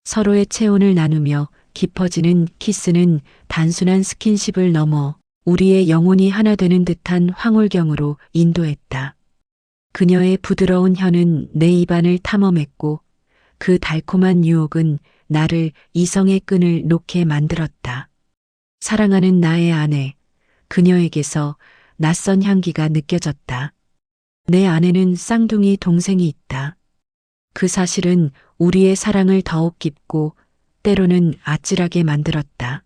서로의 체온을 나누며 깊어지는 키스는 단순한 스킨십을 넘어 우리의 영혼이 하나 되는 듯한 황홀경으로 인도했다. 그녀의 부드러운 혀는 내 입안을 탐험했고 그 달콤한 유혹은 나를 이성의 끈을 놓게 만들었다. 사랑하는 나의 아내, 그녀에게서 낯선 향기가 느껴졌다. 내 안에는 쌍둥이 동생이 있다. 그 사실은 우리의 사랑을 더욱 깊고 때로는 아찔하게 만들었다.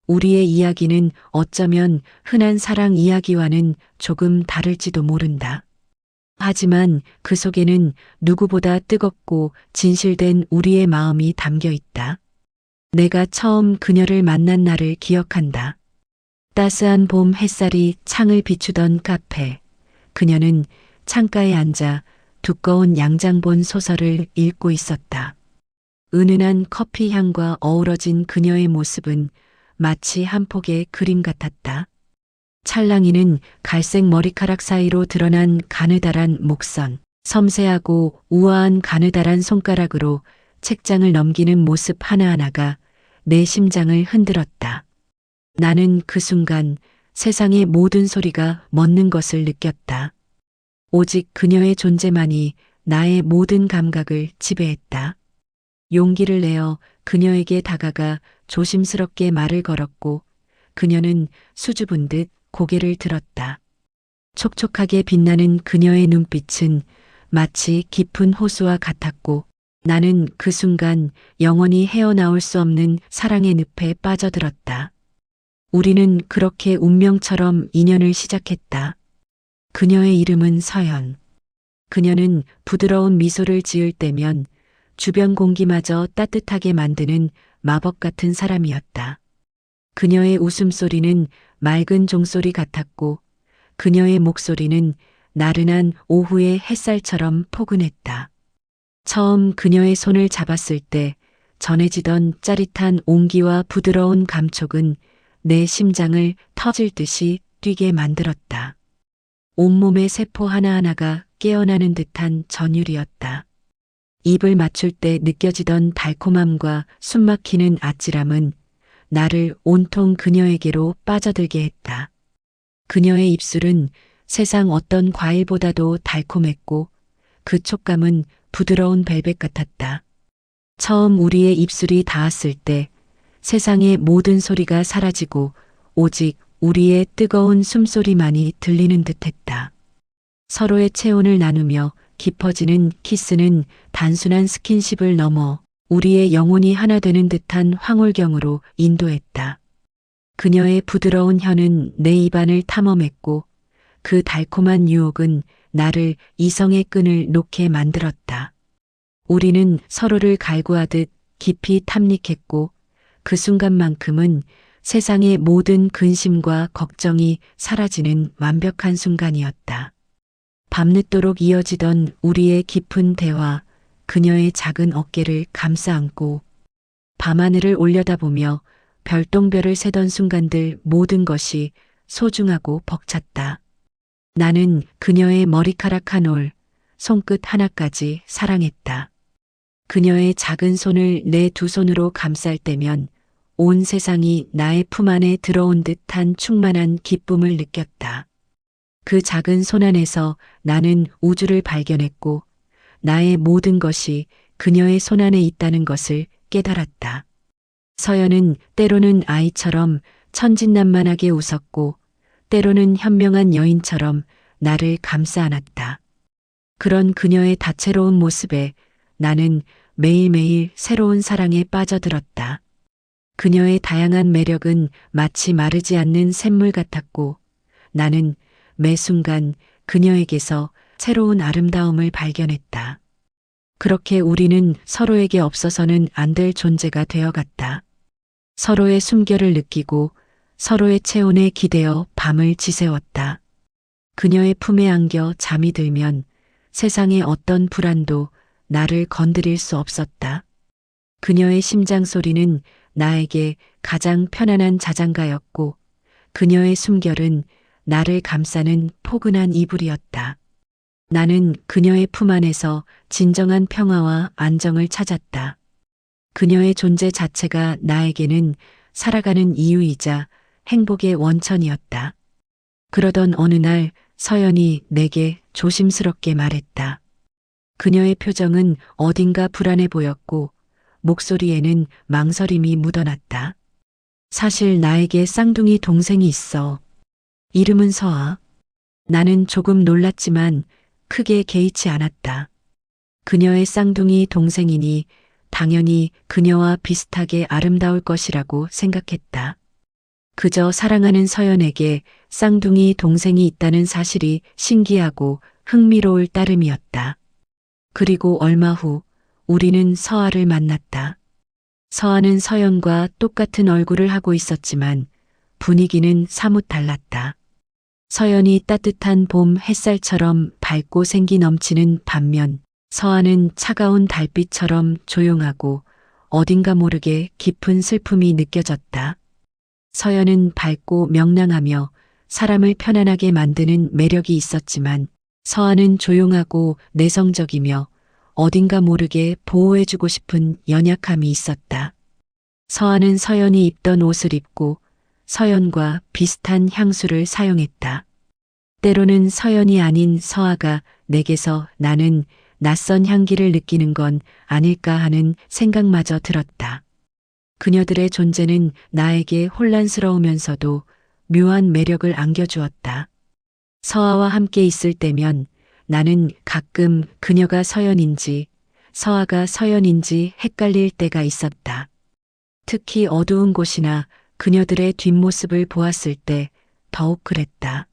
우리의 이야기는 어쩌면 흔한 사랑 이야기와는 조금 다를지도 모른다. 하지만 그 속에는 누구보다 뜨겁고 진실된 우리의 마음이 담겨 있다. 내가 처음 그녀를 만난 날을 기억한다. 따스한 봄 햇살이 창을 비추던 카페. 그녀는 창가에 앉아 두꺼운 양장본 소설을 읽고 있었다. 은은한 커피 향과 어우러진 그녀의 모습은 마치 한 폭의 그림 같았다. 찰랑이는 갈색 머리카락 사이로 드러난 가느다란 목선, 섬세하고 우아한 가느다란 손가락으로 책장을 넘기는 모습 하나하나가 내 심장을 흔들었다. 나는 그 순간 세상의 모든 소리가 멎는 것을 느꼈다. 오직 그녀의 존재만이 나의 모든 감각을 지배했다. 용기를 내어 그녀에게 다가가 조심스럽게 말을 걸었고 그녀는 수줍은 듯 고개를 들었다. 촉촉하게 빛나는 그녀의 눈빛은 마치 깊은 호수와 같았고 나는 그 순간 영원히 헤어나올 수 없는 사랑의 늪에 빠져들었다. 우리는 그렇게 운명처럼 인연을 시작했다. 그녀의 이름은 서연. 그녀는 부드러운 미소를 지을 때면 주변 공기마저 따뜻하게 만드는 마법 같은 사람이었다. 그녀의 웃음소리는 맑은 종소리 같았고 그녀의 목소리는 나른한 오후의 햇살처럼 포근했다. 처음 그녀의 손을 잡았을 때 전해지던 짜릿한 온기와 부드러운 감촉은 내 심장을 터질 듯이 뛰게 만들었다. 온몸의 세포 하나하나가 깨어나는 듯한 전율이었다. 입을 맞출 때 느껴지던 달콤함과 숨막히는 아찔함은 나를 온통 그녀에게로 빠져들게 했다. 그녀의 입술은 세상 어떤 과일보다도 달콤했고 그 촉감은 부드러운 벨벳 같았다. 처음 우리의 입술이 닿았을 때 세상의 모든 소리가 사라지고 오직 우리의 뜨거운 숨소리만이 들리는 듯했다. 서로의 체온을 나누며 깊어지는 키스는 단순한 스킨십을 넘어 우리의 영혼이 하나 되는 듯한 황홀경으로 인도했다. 그녀의 부드러운 혀는 내 입안을 탐험했고 그 달콤한 유혹은 나를 이성의 끈을 놓게 만들었다. 우리는 서로를 갈구하듯 깊이 탐닉했고 그 순간만큼은 세상의 모든 근심과 걱정이 사라지는 완벽한 순간이었다. 밤늦도록 이어지던 우리의 깊은 대화, 그녀의 작은 어깨를 감싸 안고 밤하늘을 올려다보며 별똥별을 세던 순간들 모든 것이 소중하고 벅찼다. 나는 그녀의 머리카락 한 올, 손끝 하나까지 사랑했다. 그녀의 작은 손을 내 두 손으로 감쌀 때면 온 세상이 나의 품 안에 들어온 듯한 충만한 기쁨을 느꼈다. 그 작은 손 안에서 나는 우주를 발견했고 나의 모든 것이 그녀의 손 안에 있다는 것을 깨달았다. 서연은 때로는 아이처럼 천진난만하게 웃었고 때로는 현명한 여인처럼 나를 감싸 안았다. 그런 그녀의 다채로운 모습에 나는 매일매일 새로운 사랑에 빠져들었다. 그녀의 다양한 매력은 마치 마르지 않는 샘물 같았고 나는 매 순간 그녀에게서 새로운 아름다움을 발견했다. 그렇게 우리는 서로에게 없어서는 안 될 존재가 되어갔다. 서로의 숨결을 느끼고 서로의 체온에 기대어 밤을 지새웠다. 그녀의 품에 안겨 잠이 들면 세상의 어떤 불안도 나를 건드릴 수 없었다. 그녀의 심장 소리는 나에게 가장 편안한 자장가였고 그녀의 숨결은 나를 감싸는 포근한 이불이었다. 나는 그녀의 품 안에서 진정한 평화와 안정을 찾았다. 그녀의 존재 자체가 나에게는 살아가는 이유이자 행복의 원천이었다. 그러던 어느 날 서연이 내게 조심스럽게 말했다. 그녀의 표정은 어딘가 불안해 보였고 목소리에는 망설임이 묻어났다. 사실 나에게 쌍둥이 동생이 있어. 이름은 서아. 나는 조금 놀랐지만 크게 개의치 않았다. 그녀의 쌍둥이 동생이니 당연히 그녀와 비슷하게 아름다울 것이라고 생각했다. 그저 사랑하는 서연에게 쌍둥이 동생이 있다는 사실이 신기하고 흥미로울 따름이었다. 그리고 얼마 후 우리는 서아를 만났다. 서아는 서연과 똑같은 얼굴을 하고 있었지만 분위기는 사뭇 달랐다. 서연이 따뜻한 봄 햇살처럼 밝고 생기 넘치는 반면 서아는 차가운 달빛처럼 조용하고 어딘가 모르게 깊은 슬픔이 느껴졌다. 서연은 밝고 명랑하며 사람을 편안하게 만드는 매력이 있었지만 서아는 조용하고 내성적이며 어딘가 모르게 보호해주고 싶은 연약함이 있었다. 서아는 서연이 입던 옷을 입고 서연과 비슷한 향수를 사용했다. 때로는 서연이 아닌 서아가 내게서 나는 낯선 향기를 느끼는 건 아닐까 하는 생각마저 들었다. 그녀들의 존재는 나에게 혼란스러우면서도 묘한 매력을 안겨주었다. 서아와 함께 있을 때면 나는 가끔 그녀가 서연인지 서아가 서연인지 헷갈릴 때가 있었다. 특히 어두운 곳이나 그녀들의 뒷모습을 보았을 때 더욱 그랬다.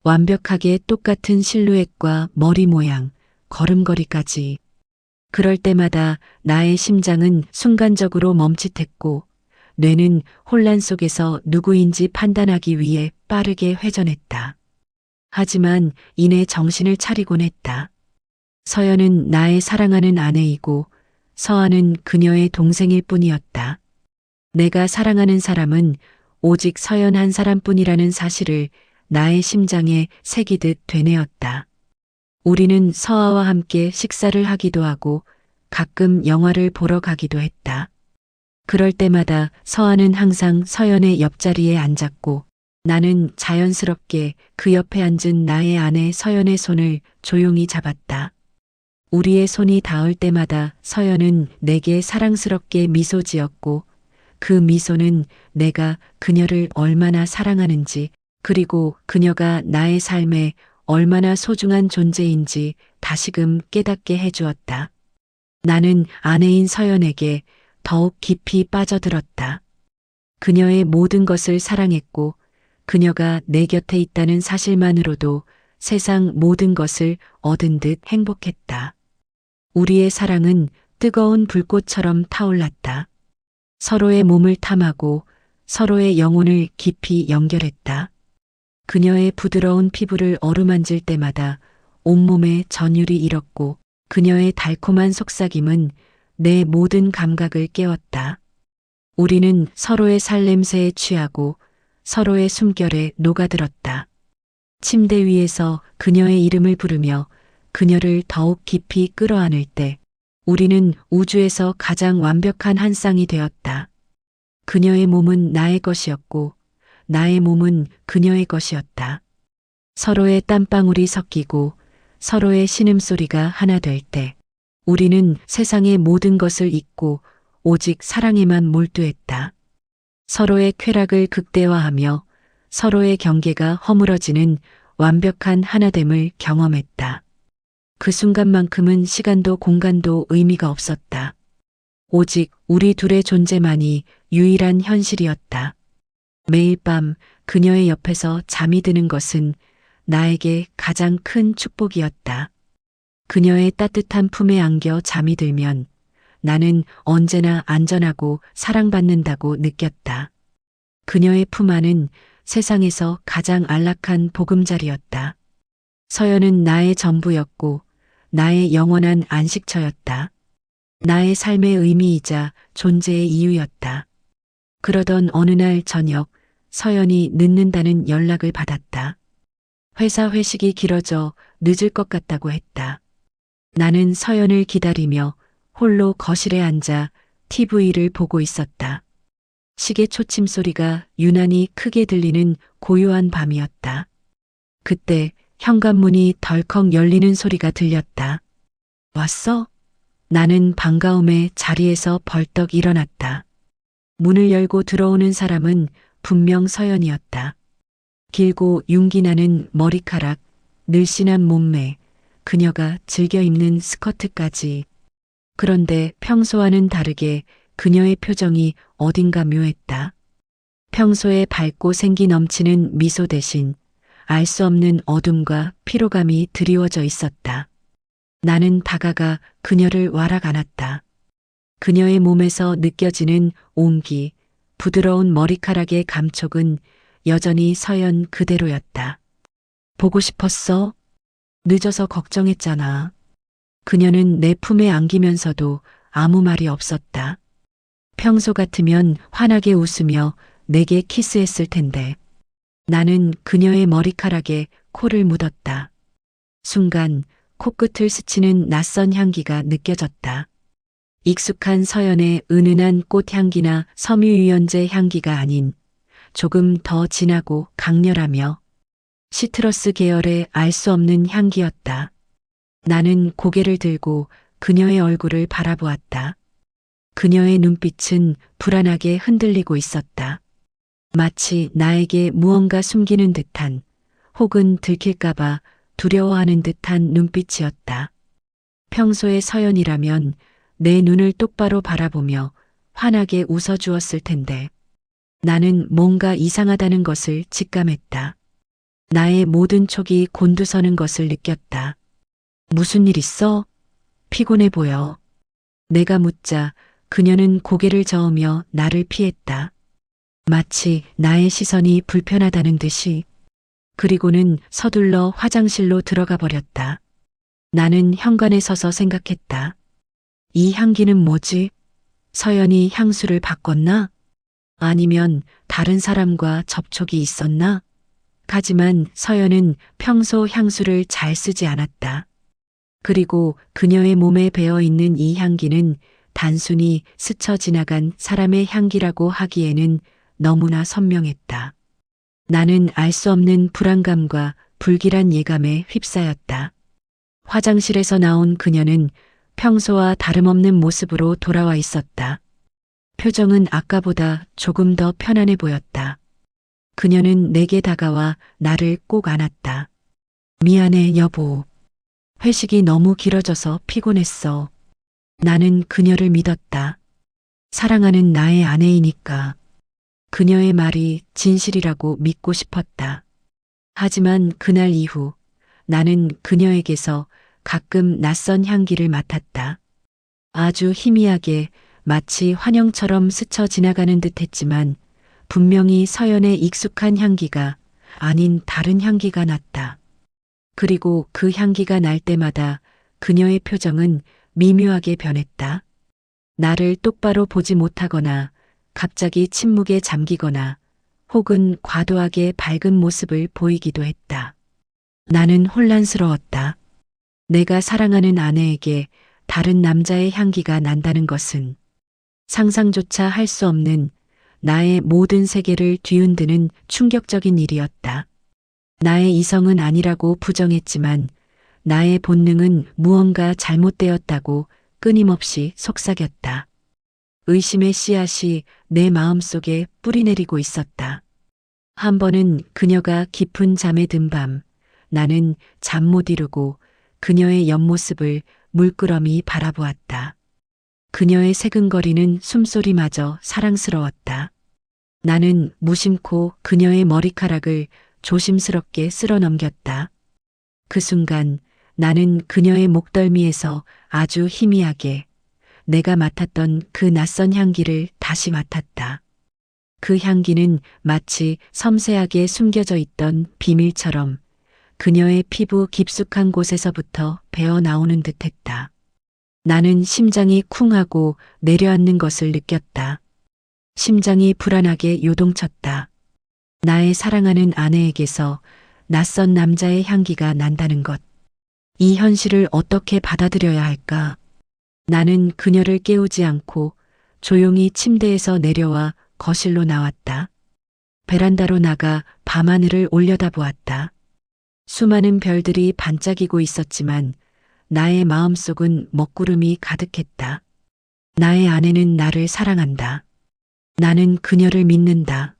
완벽하게 똑같은 실루엣과 머리 모양, 걸음걸이까지. 그럴 때마다 나의 심장은 순간적으로 멈칫했고 뇌는 혼란 속에서 누구인지 판단하기 위해 빠르게 회전했다. 하지만 이내 정신을 차리곤 했다. 서연은 나의 사랑하는 아내이고 서아는 그녀의 동생일 뿐이었다. 내가 사랑하는 사람은 오직 서연 한 사람뿐이라는 사실을 나의 심장에 새기듯 되뇌었다. 우리는 서아와 함께 식사를 하기도 하고 가끔 영화를 보러 가기도 했다. 그럴 때마다 서아는 항상 서연의 옆자리에 앉았고 나는 자연스럽게 그 옆에 앉은 나의 아내 서연의 손을 조용히 잡았다. 우리의 손이 닿을 때마다 서연은 내게 사랑스럽게 미소 지었고 그 미소는 내가 그녀를 얼마나 사랑하는지 그리고 그녀가 나의 삶에 얼마나 소중한 존재인지 다시금 깨닫게 해주었다. 나는 아내인 서연에게 더욱 깊이 빠져들었다. 그녀의 모든 것을 사랑했고 그녀가 내 곁에 있다는 사실만으로도 세상 모든 것을 얻은 듯 행복했다. 우리의 사랑은 뜨거운 불꽃처럼 타올랐다. 서로의 몸을 탐하고 서로의 영혼을 깊이 연결했다. 그녀의 부드러운 피부를 어루만질 때마다 온몸에 전율이 일었고 그녀의 달콤한 속삭임은 내 모든 감각을 깨웠다. 우리는 서로의 살냄새에 취하고 서로의 숨결에 녹아들었다. 침대 위에서 그녀의 이름을 부르며 그녀를 더욱 깊이 끌어안을 때 우리는 우주에서 가장 완벽한 한 쌍이 되었다. 그녀의 몸은 나의 것이었고 나의 몸은 그녀의 것이었다. 서로의 땀방울이 섞이고 서로의 신음소리가 하나 될 때 우리는 세상의 모든 것을 잊고 오직 사랑에만 몰두했다. 서로의 쾌락을 극대화하며 서로의 경계가 허물어지는 완벽한 하나됨을 경험했다. 그 순간만큼은 시간도 공간도 의미가 없었다. 오직 우리 둘의 존재만이 유일한 현실이었다. 매일 밤 그녀의 옆에서 잠이 드는 것은 나에게 가장 큰 축복이었다. 그녀의 따뜻한 품에 안겨 잠이 들면 나는 언제나 안전하고 사랑받는다고 느꼈다. 그녀의 품 안은 세상에서 가장 안락한 보금자리였다. 서연은 나의 전부였고 나의 영원한 안식처였다. 나의 삶의 의미이자 존재의 이유였다. 그러던 어느 날 저녁 서연이 늦는다는 연락을 받았다. 회사 회식이 길어져 늦을 것 같다고 했다. 나는 서연을 기다리며 홀로 거실에 앉아 TV를 보고 있었다. 시계 초침 소리가 유난히 크게 들리는 고요한 밤이었다. 그때 현관문이 덜컥 열리는 소리가 들렸다. 왔어? 나는 반가움에 자리에서 벌떡 일어났다. 문을 열고 들어오는 사람은 분명 서연이었다. 길고 윤기나는 머리카락, 늘씬한 몸매, 그녀가 즐겨 입는 스커트까지. 그런데 평소와는 다르게 그녀의 표정이 어딘가 묘했다. 평소에 밝고 생기 넘치는 미소 대신 알 수 없는 어둠과 피로감이 드리워져 있었다. 나는 다가가 그녀를 와락 안았다. 그녀의 몸에서 느껴지는 온기, 부드러운 머리카락의 감촉은 여전히 서연 그대로였다. 보고 싶었어? 늦어서 걱정했잖아. 그녀는 내 품에 안기면서도 아무 말이 없었다. 평소 같으면 환하게 웃으며 내게 키스했을 텐데. 나는 그녀의 머리카락에 코를 묻었다. 순간 코끝을 스치는 낯선 향기가 느껴졌다. 익숙한 서연의 은은한 꽃향기나 섬유유연제 향기가 아닌 조금 더 진하고 강렬하며 시트러스 계열의 알 수 없는 향기였다. 나는 고개를 들고 그녀의 얼굴을 바라보았다. 그녀의 눈빛은 불안하게 흔들리고 있었다. 마치 나에게 무언가 숨기는 듯한 혹은 들킬까봐 두려워하는 듯한 눈빛이었다. 평소의 서연이라면 내 눈을 똑바로 바라보며 환하게 웃어주었을 텐데 나는 뭔가 이상하다는 것을 직감했다. 나의 모든 촉이 곤두서는 것을 느꼈다. 무슨 일 있어? 피곤해 보여. 내가 묻자 그녀는 고개를 저으며 나를 피했다. 마치 나의 시선이 불편하다는 듯이. 그리고는 서둘러 화장실로 들어가 버렸다. 나는 현관에 서서 생각했다. 이 향기는 뭐지? 서연이 향수를 바꿨나? 아니면 다른 사람과 접촉이 있었나? 하지만 서연은 평소 향수를 잘 쓰지 않았다. 그리고 그녀의 몸에 배어 있는 이 향기는 단순히 스쳐 지나간 사람의 향기라고 하기에는 너무나 선명했다. 나는 알 수 없는 불안감과 불길한 예감에 휩싸였다. 화장실에서 나온 그녀는 평소와 다름없는 모습으로 돌아와 있었다. 표정은 아까보다 조금 더 편안해 보였다. 그녀는 내게 다가와 나를 꼭 안았다. 미안해, 여보. 회식이 너무 길어져서 피곤했어. 나는 그녀를 믿었다. 사랑하는 나의 아내이니까. 그녀의 말이 진실이라고 믿고 싶었다. 하지만 그날 이후 나는 그녀에게서 가끔 낯선 향기를 맡았다. 아주 희미하게 마치 환영처럼 스쳐 지나가는 듯 했지만 분명히 서연의 익숙한 향기가 아닌 다른 향기가 났다. 그리고 그 향기가 날 때마다 그녀의 표정은 미묘하게 변했다. 나를 똑바로 보지 못하거나 갑자기 침묵에 잠기거나 혹은 과도하게 밝은 모습을 보이기도 했다. 나는 혼란스러웠다. 내가 사랑하는 아내에게 다른 남자의 향기가 난다는 것은 상상조차 할 수 없는 나의 모든 세계를 뒤흔드는 충격적인 일이었다. 나의 이성은 아니라고 부정했지만 나의 본능은 무언가 잘못되었다고 끊임없이 속삭였다. 의심의 씨앗이 내 마음속에 뿌리내리고 있었다. 한 번은 그녀가 깊은 잠에 든 밤, 나는 잠 못 이루고 그녀의 옆모습을 물끄러미 바라보았다. 그녀의 새근거리는 숨소리마저 사랑스러웠다. 나는 무심코 그녀의 머리카락을 조심스럽게 쓸어 넘겼다. 그 순간 나는 그녀의 목덜미에서 아주 희미하게 내가 맡았던 그 낯선 향기를 다시 맡았다. 그 향기는 마치 섬세하게 숨겨져 있던 비밀처럼 그녀의 피부 깊숙한 곳에서부터 배어 나오는 듯했다. 나는 심장이 쿵하고 내려앉는 것을 느꼈다. 심장이 불안하게 요동쳤다. 나의 사랑하는 아내에게서 낯선 남자의 향기가 난다는 것. 이 현실을 어떻게 받아들여야 할까? 나는 그녀를 깨우지 않고 조용히 침대에서 내려와 거실로 나왔다. 베란다로 나가 밤하늘을 올려다보았다. 수많은 별들이 반짝이고 있었지만 나의 마음속은 먹구름이 가득했다. 나의 아내는 나를 사랑한다. 나는 그녀를 믿는다.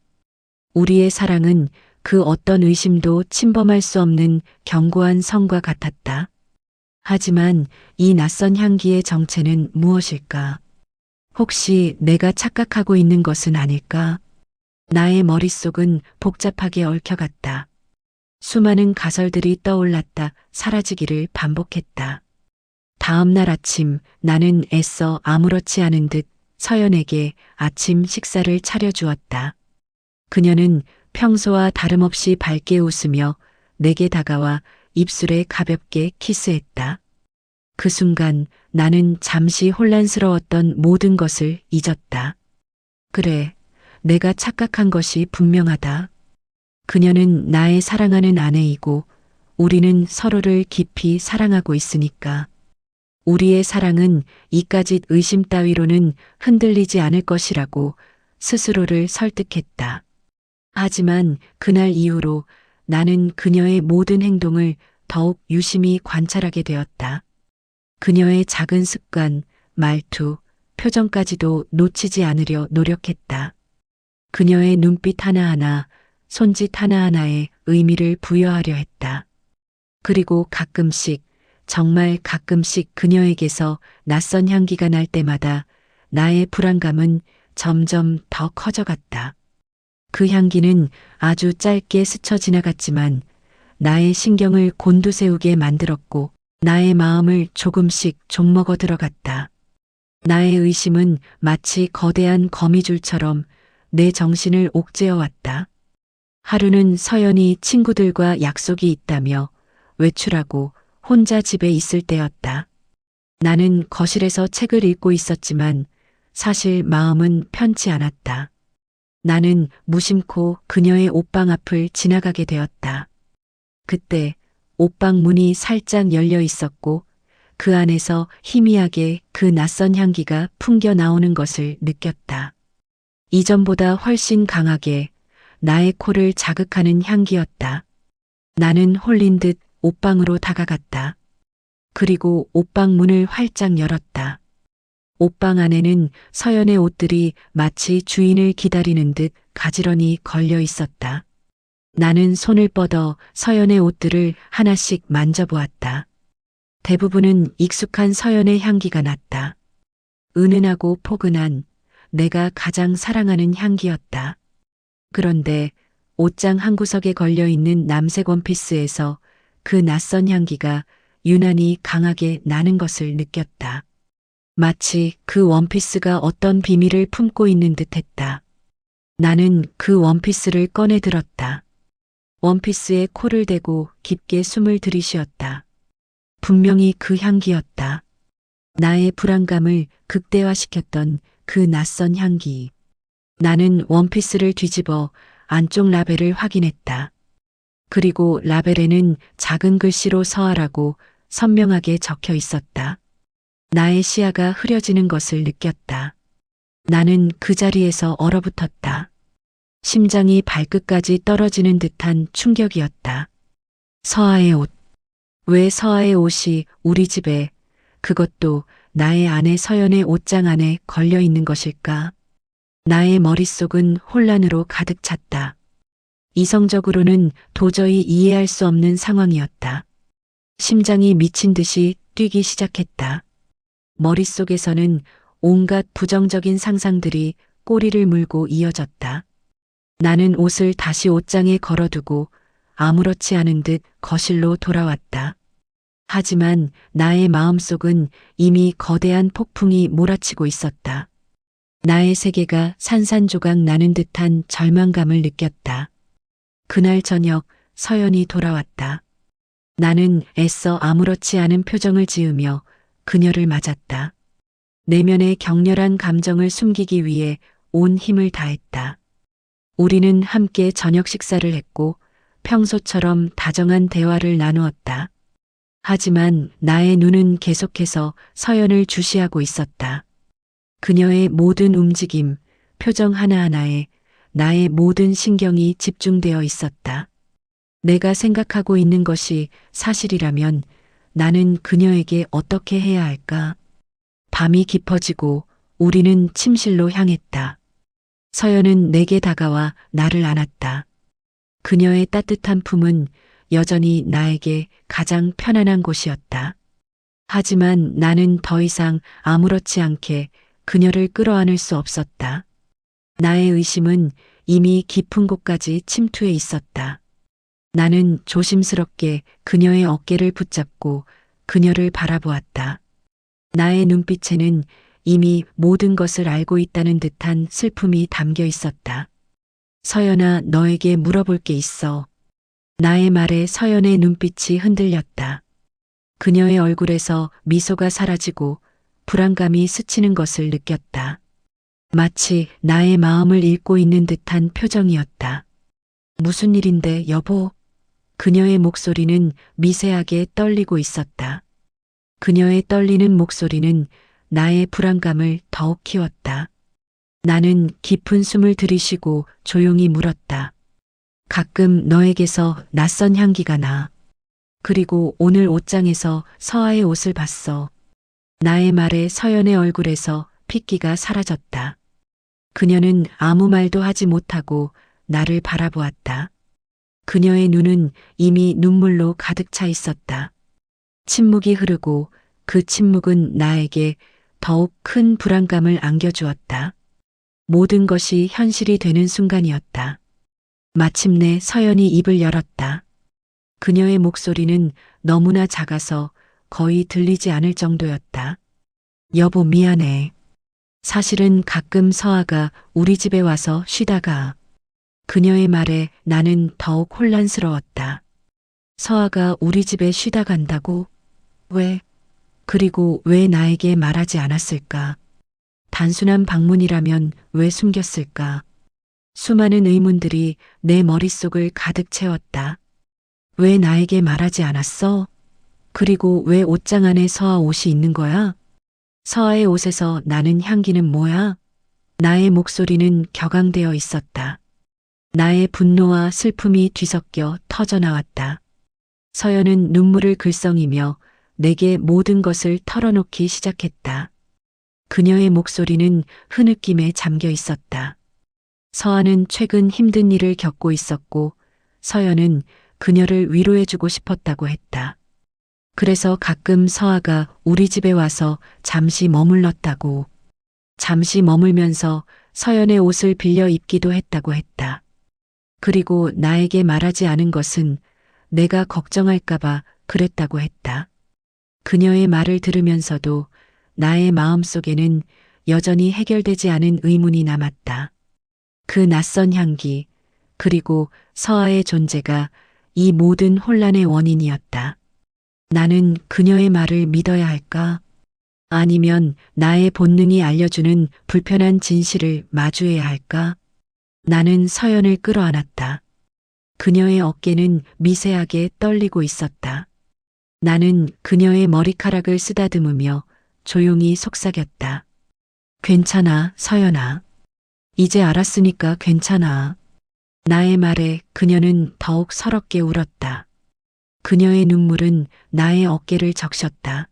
우리의 사랑은 그 어떤 의심도 침범할 수 없는 견고한 성과 같았다. 하지만 이 낯선 향기의 정체는 무엇일까? 혹시 내가 착각하고 있는 것은 아닐까? 나의 머릿속은 복잡하게 얽혀갔다. 수많은 가설들이 떠올랐다 사라지기를 반복했다. 다음 날 아침 나는 애써 아무렇지 않은 듯 서연에게 아침 식사를 차려주었다. 그녀는 평소와 다름없이 밝게 웃으며 내게 다가와 입술에 가볍게 키스했다. 그 순간 나는 잠시 혼란스러웠던 모든 것을 잊었다. 그래, 내가 착각한 것이 분명하다. 그녀는 나의 사랑하는 아내이고 우리는 서로를 깊이 사랑하고 있으니까. 우리의 사랑은 이까짓 의심 따위로는 흔들리지 않을 것이라고 스스로를 설득했다. 하지만 그날 이후로 나는 그녀의 모든 행동을 더욱 유심히 관찰하게 되었다. 그녀의 작은 습관, 말투, 표정까지도 놓치지 않으려 노력했다. 그녀의 눈빛 하나하나, 손짓 하나하나에 의미를 부여하려 했다. 그리고 가끔씩, 정말 가끔씩 그녀에게서 낯선 향기가 날 때마다 나의 불안감은 점점 더 커져갔다. 그 향기는 아주 짧게 스쳐 지나갔지만 나의 신경을 곤두세우게 만들었고 나의 마음을 조금씩 좀먹어 들어갔다. 나의 의심은 마치 거대한 거미줄처럼 내 정신을 옥죄어 왔다. 하루는 서연이 친구들과 약속이 있다며 외출하고 혼자 집에 있을 때였다. 나는 거실에서 책을 읽고 있었지만 사실 마음은 편치 않았다. 나는 무심코 그녀의 옷방 앞을 지나가게 되었다. 그때 옷방 문이 살짝 열려 있었고 그 안에서 희미하게 그 낯선 향기가 풍겨 나오는 것을 느꼈다. 이전보다 훨씬 강하게 나의 코를 자극하는 향기였다. 나는 홀린 듯 옷방으로 다가갔다. 그리고 옷방 문을 활짝 열었다. 옷방 안에는 서연의 옷들이 마치 주인을 기다리는 듯 가지런히 걸려 있었다. 나는 손을 뻗어 서연의 옷들을 하나씩 만져보았다. 대부분은 익숙한 서연의 향기가 났다. 은은하고 포근한 내가 가장 사랑하는 향기였다. 그런데 옷장 한 구석에 걸려있는 남색 원피스에서 그 낯선 향기가 유난히 강하게 나는 것을 느꼈다. 마치 그 원피스가 어떤 비밀을 품고 있는 듯 했다. 나는 그 원피스를 꺼내 들었다. 원피스에 코를 대고 깊게 숨을 들이쉬었다. 분명히 그 향기였다. 나의 불안감을 극대화시켰던 그 낯선 향기. 나는 원피스를 뒤집어 안쪽 라벨을 확인했다. 그리고 라벨에는 작은 글씨로 서아라고 선명하게 적혀 있었다. 나의 시야가 흐려지는 것을 느꼈다. 나는 그 자리에서 얼어붙었다. 심장이 발끝까지 떨어지는 듯한 충격이었다. 서아의 옷. 왜 서아의 옷이 우리 집에, 그것도 나의 아내 서연의 옷장 안에 걸려 있는 것일까? 나의 머릿속은 혼란으로 가득 찼다. 이성적으로는 도저히 이해할 수 없는 상황이었다. 심장이 미친 듯이 뛰기 시작했다. 머릿속에서는 온갖 부정적인 상상들이 꼬리를 물고 이어졌다. 나는 옷을 다시 옷장에 걸어두고 아무렇지 않은 듯 거실로 돌아왔다. 하지만 나의 마음속은 이미 거대한 폭풍이 몰아치고 있었다. 나의 세계가 산산조각 나는 듯한 절망감을 느꼈다. 그날 저녁 서연이 돌아왔다. 나는 애써 아무렇지 않은 표정을 지으며 그녀를 맞았다. 내면의 격렬한 감정을 숨기기 위해 온 힘을 다했다. 우리는 함께 저녁 식사를 했고 평소처럼 다정한 대화를 나누었다. 하지만 나의 눈은 계속해서 서연을 주시하고 있었다. 그녀의 모든 움직임, 표정 하나하나에 나의 모든 신경이 집중되어 있었다. 내가 생각하고 있는 것이 사실이라면 나는 그녀에게 어떻게 해야 할까? 밤이 깊어지고 우리는 침실로 향했다. 서연은 내게 다가와 나를 안았다. 그녀의 따뜻한 품은 여전히 나에게 가장 편안한 곳이었다. 하지만 나는 더 이상 아무렇지 않게 그녀를 끌어안을 수 없었다. 나의 의심은 이미 깊은 곳까지 침투해 있었다. 나는 조심스럽게 그녀의 어깨를 붙잡고 그녀를 바라보았다. 나의 눈빛에는 이미 모든 것을 알고 있다는 듯한 슬픔이 담겨 있었다. 서연아, 너에게 물어볼 게 있어. 나의 말에 서연의 눈빛이 흔들렸다. 그녀의 얼굴에서 미소가 사라지고 불안감이 스치는 것을 느꼈다. 마치 나의 마음을 읽고 있는 듯한 표정이었다. 무슨 일인데, 여보? 그녀의 목소리는 미세하게 떨리고 있었다. 그녀의 떨리는 목소리는 나의 불안감을 더욱 키웠다. 나는 깊은 숨을 들이쉬고 조용히 물었다. 가끔 너에게서 낯선 향기가 나. 그리고 오늘 옷장에서 서아의 옷을 봤어. 나의 말에 서연의 얼굴에서 핏기가 사라졌다. 그녀는 아무 말도 하지 못하고 나를 바라보았다. 그녀의 눈은 이미 눈물로 가득 차 있었다. 침묵이 흐르고 그 침묵은 나에게 더욱 큰 불안감을 안겨주었다. 모든 것이 현실이 되는 순간이었다. 마침내 서연이 입을 열었다. 그녀의 목소리는 너무나 작아서 거의 들리지 않을 정도였다. 여보, 미안해. 사실은 가끔 서아가 우리 집에 와서 쉬다가. 그녀의 말에 나는 더욱 혼란스러웠다. 서아가 우리 집에 쉬다 간다고? 왜? 그리고 왜 나에게 말하지 않았을까? 단순한 방문이라면 왜 숨겼을까? 수많은 의문들이 내 머릿속을 가득 채웠다. 왜 나에게 말하지 않았어? 그리고 왜 옷장 안에 서아 옷이 있는 거야? 서아의 옷에서 나는 향기는 뭐야? 나의 목소리는 격앙되어 있었다. 나의 분노와 슬픔이 뒤섞여 터져나왔다. 서연은 눈물을 글썽이며 내게 모든 것을 털어놓기 시작했다. 그녀의 목소리는 흐느낌에 잠겨 있었다. 서아는 최근 힘든 일을 겪고 있었고 서연은 그녀를 위로해주고 싶었다고 했다. 그래서 가끔 서아가 우리 집에 와서 잠시 머물렀다고. 잠시 머물면서 서연의 옷을 빌려 입기도 했다고 했다. 그리고 나에게 말하지 않은 것은 내가 걱정할까봐 그랬다고 했다. 그녀의 말을 들으면서도 나의 마음속에는 여전히 해결되지 않은 의문이 남았다. 그 낯선 향기, 그리고 서아의 존재가 이 모든 혼란의 원인이었다. 나는 그녀의 말을 믿어야 할까? 아니면 나의 본능이 알려주는 불편한 진실을 마주해야 할까? 나는 서연을 끌어안았다. 그녀의 어깨는 미세하게 떨리고 있었다. 나는 그녀의 머리카락을 쓰다듬으며 조용히 속삭였다. 괜찮아, 서연아. 이제 알았으니까 괜찮아. 나의 말에 그녀는 더욱 서럽게 울었다. 그녀의 눈물은 나의 어깨를 적셨다.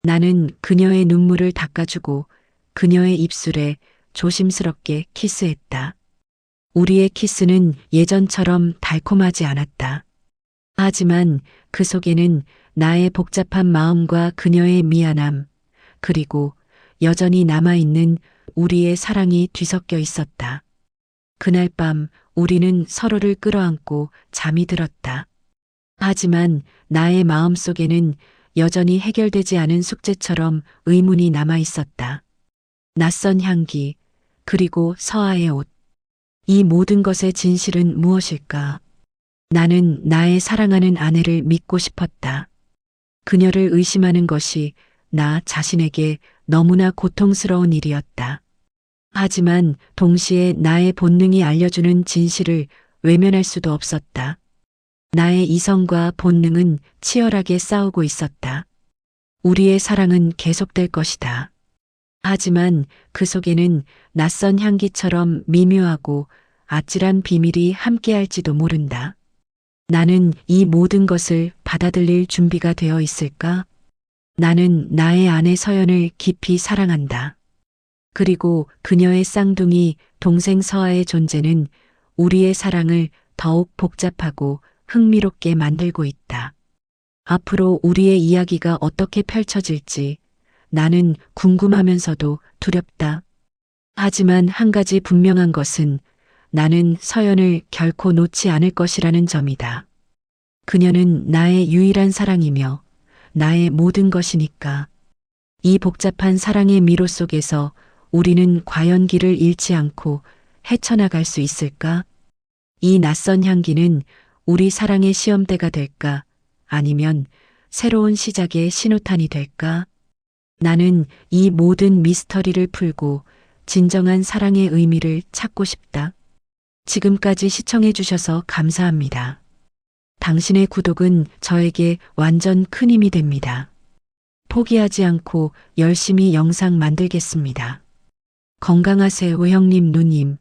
나는 그녀의 눈물을 닦아주고 그녀의 입술에 조심스럽게 키스했다. 우리의 키스는 예전처럼 달콤하지 않았다. 하지만 그 속에는 나의 복잡한 마음과 그녀의 미안함, 그리고 여전히 남아있는 우리의 사랑이 뒤섞여 있었다. 그날 밤 우리는 서로를 끌어안고 잠이 들었다. 하지만 나의 마음 속에는 여전히 해결되지 않은 숙제처럼 의문이 남아 있었다. 낯선 향기, 그리고 서아의 옷. 이 모든 것의 진실은 무엇일까? 나는 나의 사랑하는 아내를 믿고 싶었다. 그녀를 의심하는 것이 나 자신에게 너무나 고통스러운 일이었다. 하지만 동시에 나의 본능이 알려주는 진실을 외면할 수도 없었다. 나의 이성과 본능은 치열하게 싸우고 있었다. 우리의 사랑은 계속될 것이다. 하지만 그 속에는 낯선 향기처럼 미묘하고 아찔한 비밀이 함께할지도 모른다. 나는 이 모든 것을 받아들일 준비가 되어 있을까? 나는 나의 아내 서연을 깊이 사랑한다. 그리고 그녀의 쌍둥이 동생 서아의 존재는 우리의 사랑을 더욱 복잡하고 흥미롭게 만들고 있다. 앞으로 우리의 이야기가 어떻게 펼쳐질지 나는 궁금하면서도 두렵다. 하지만 한 가지 분명한 것은 나는 서연을 결코 놓지 않을 것이라는 점이다. 그녀는 나의 유일한 사랑이며 나의 모든 것이니까. 이 복잡한 사랑의 미로 속에서 우리는 과연 길을 잃지 않고 헤쳐나갈 수 있을까? 이 낯선 향기는 우리 사랑의 시험대가 될까? 아니면 새로운 시작의 신호탄이 될까? 나는 이 모든 미스터리를 풀고 진정한 사랑의 의미를 찾고 싶다. 지금까지 시청해 주셔서 감사합니다. 당신의 구독은 저에게 완전 큰 힘이 됩니다. 포기하지 않고 열심히 영상 만들겠습니다. 건강하세요, 형님, 누님.